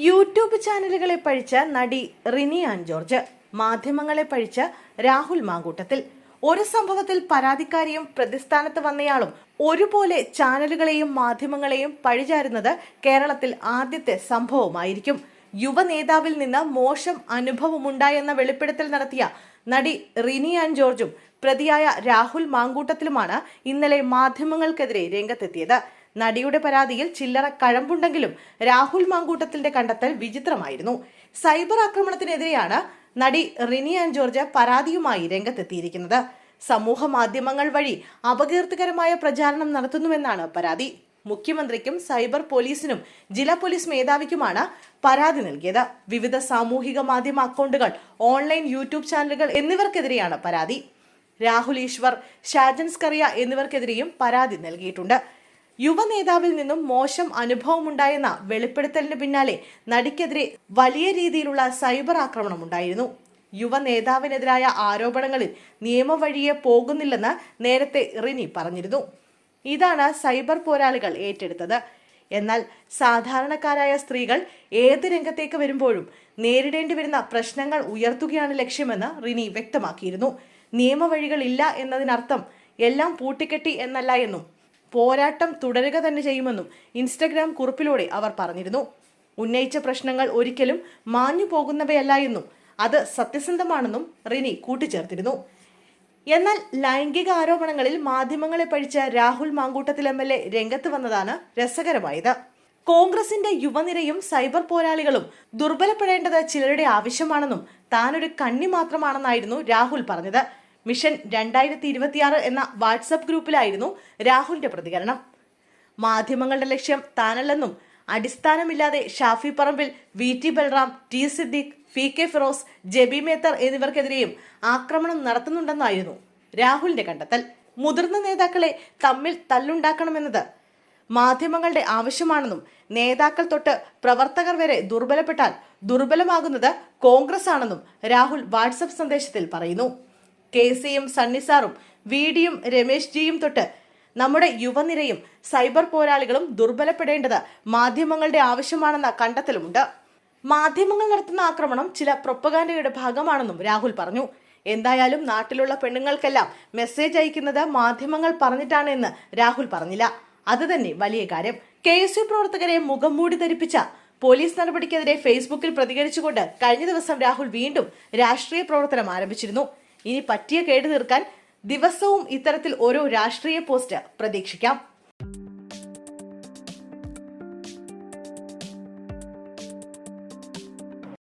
YouTube ചാനലുകളെ പഴിച്ച നടി Rini an George, മാധ്യമങ്ങളെ പഴിച്ച രാഹുൽ മാങ്കൂട്ടത്തിൽ. ഒരു സംഭവത്തിൽ പരാതിക്കാരിയും പ്രതിസ്ഥാനത്ത് വന്നയാളും ഒരുപോലെ ചാനലുകളെയും മാധ്യമങ്ങളെയും പഴിചാരുന്നത് കേരളത്തിൽ ആദ്യത്തെ സംഭവമായിരിക്കും. യുവ നേതാവിൽ നിന്ന് മോശം അനുഭവമുണ്ടായെന്ന വെളിപ്പെടുത്തൽ നടത്തിയ നടി റിനി ആൻ ജോർജും പ്രതിയായ രാഹുൽ മാങ്കൂട്ടത്തിലുമാണ് ഇന്നലെ മാധ്യമങ്ങൾക്കെതിരെ രംഗത്തെത്തിയത്. നടിയുടെ പരാതിയിൽ ചില്ലറ കഴമ്പുണ്ടെങ്കിലും രാഹുൽ മാങ്കൂട്ടത്തിന്റെ കണ്ടെത്തൽ വിചിത്രമായിരുന്നു. സൈബർ ആക്രമണത്തിനെതിരെയാണ് നടി റിനി ആൻ ജോർജ് പരാതിയുമായി രംഗത്തെത്തിയിരിക്കുന്നത്. സമൂഹ മാധ്യമങ്ങൾ വഴി അപകീർത്തികരമായ പ്രചാരണം നടത്തുന്നുവെന്നാണ് പരാതി. മുഖ്യമന്ത്രിക്കും സൈബർ പോലീസിനും ജില്ലാ പോലീസ് മേധാവിക്കുമാണ് പരാതി നൽകിയത്. വിവിധ സാമൂഹിക മാധ്യമ അക്കൗണ്ടുകൾ, ഓൺലൈൻ യൂട്യൂബ് ചാനലുകൾ എന്നിവർക്കെതിരെയാണ് പരാതി. രാഹുൽ ഈശ്വർ, ഷാജൻ സ്കറിയ എന്നിവർക്കെതിരെയും പരാതി നൽകിയിട്ടുണ്ട്. യുവ നേതാവിൽ നിന്നും മോശം അനുഭവമുണ്ടായെന്ന വെളിപ്പെടുത്തലിന് പിന്നാലെ നടിക്കെതിരെ വലിയ രീതിയിലുള്ള സൈബർ ആക്രമണം ഉണ്ടായിരുന്നു. യുവ നേതാവിനെതിരായ ആരോപണങ്ങളിൽ നിയമവഴിയെ പോകുന്നില്ലെന്ന് നേരത്തെ റിനി പറഞ്ഞിരുന്നു. ഇതാണ് സൈബർ പോരാളികൾ ഏറ്റെടുത്തത്. എന്നാൽ സാധാരണക്കാരായ സ്ത്രീകൾ ഏത് രംഗത്തേക്ക് വരുമ്പോഴും നേരിടേണ്ടി വരുന്ന പ്രശ്നങ്ങൾ ഉയർത്തുകയാണ് ലക്ഷ്യമെന്ന് റിനി വ്യക്തമാക്കിയിരുന്നു. നിയമവഴികളില്ല എന്നതിനർത്ഥം എല്ലാം പൂട്ടിക്കെട്ടി എന്നല്ല എന്നും പോരാട്ടം തുടരുക തന്നെ ചെയ്യുമെന്നും ഇൻസ്റ്റഗ്രാം കുറിപ്പിലൂടെ അവർ പറഞ്ഞിരുന്നു. ഉന്നയിച്ച പ്രശ്നങ്ങൾ ഒരിക്കലും മാഞ്ഞു പോകുന്നവയല്ല എന്നും അത് സത്യസന്ധമാണെന്നും റിനി കൂട്ടിച്ചേർത്തിരുന്നു. എന്നാൽ ലൈംഗിക ആരോപണങ്ങളിൽ മാധ്യമങ്ങളെ പഴിച്ച രാഹുൽ മാങ്കൂട്ടത്തിൽ MLA രംഗത്ത് വന്നതാണ് രസകരമായത്. കോൺഗ്രസിന്റെ യുവനിരയും സൈബർ പോരാളികളും ദുർബലപ്പെടേണ്ടത് ചിലരുടെ ആവശ്യമാണെന്നും താനൊരു കണ്ണി മാത്രമാണെന്നായിരുന്നു രാഹുൽ പറഞ്ഞത്. മിഷൻ 2026 എന്ന വാട്സപ്പ് ഗ്രൂപ്പിലായിരുന്നു രാഹുലിന്റെ പ്രതികരണം. മാധ്യമങ്ങളുടെ ലക്ഷ്യം താനല്ലെന്നും അടിസ്ഥാനമില്ലാതെ Shafi Parambil, VT Balram, T Siddique, FK Firoz, Jebi Mather എന്നിവർക്കെതിരെയും ആക്രമണം നടത്തുന്നുണ്ടെന്നായിരുന്നു രാഹുലിന്റെ കണ്ടെത്തൽ. മുതിർന്ന നേതാക്കളെ തമ്മിൽ തല്ലുണ്ടാക്കണമെന്നത് മാധ്യമങ്ങളുടെ ആവശ്യമാണെന്നും നേതാക്കൾ തൊട്ട് പ്രവർത്തകർ വരെ ദുർബലപ്പെട്ടാൽ ദുർബലമാകുന്നത് കോൺഗ്രസ് ആണെന്നും രാഹുൽ വാട്സപ്പ് സന്ദേശത്തിൽ പറയുന്നു. KCയും സണ്ണിസാറും VDയും രമേശ് ജിയും തൊട്ട് നമ്മുടെ യുവനിരയും സൈബർ പോരാളികളും ദുർബലപ്പെടേണ്ടത് മാധ്യമങ്ങളുടെ ആവശ്യമാണെന്ന കണ്ടെത്തലുമുണ്ട്. മാധ്യമങ്ങൾ നടത്തുന്ന ആക്രമണം ചില പ്രൊപ്പഗാൻഡയുടെ ഭാഗമാണെന്നും രാഹുൽ പറഞ്ഞു. എന്തായാലും നാട്ടിലുള്ള പെണ്ണുങ്ങൾക്കെല്ലാം മെസ്സേജ് അയക്കുന്നത് മാധ്യമങ്ങൾ പറഞ്ഞിട്ടാണ് എന്ന് രാഹുൽ പറഞ്ഞില്ല. അത് തന്നെ വലിയ കാര്യം. KSU പ്രവർത്തകരെ മുഖം മൂടി ധരിപ്പിച്ച പോലീസ് നടപടിക്കെതിരെ ഫേസ്ബുക്കിൽ പ്രതികരിച്ചുകൊണ്ട് കഴിഞ്ഞ ദിവസം രാഹുൽ വീണ്ടും രാഷ്ട്രീയ പ്രവർത്തനം ആരംഭിച്ചിരുന്നു. ഇനി പറ്റിയ കേട് തീർക്കാൻ ദിവസവും ഇത്തരത്തിൽ ഓരോ രാഷ്ട്രീയ പോസ്റ്റ് പ്രതീക്ഷിക്കാം.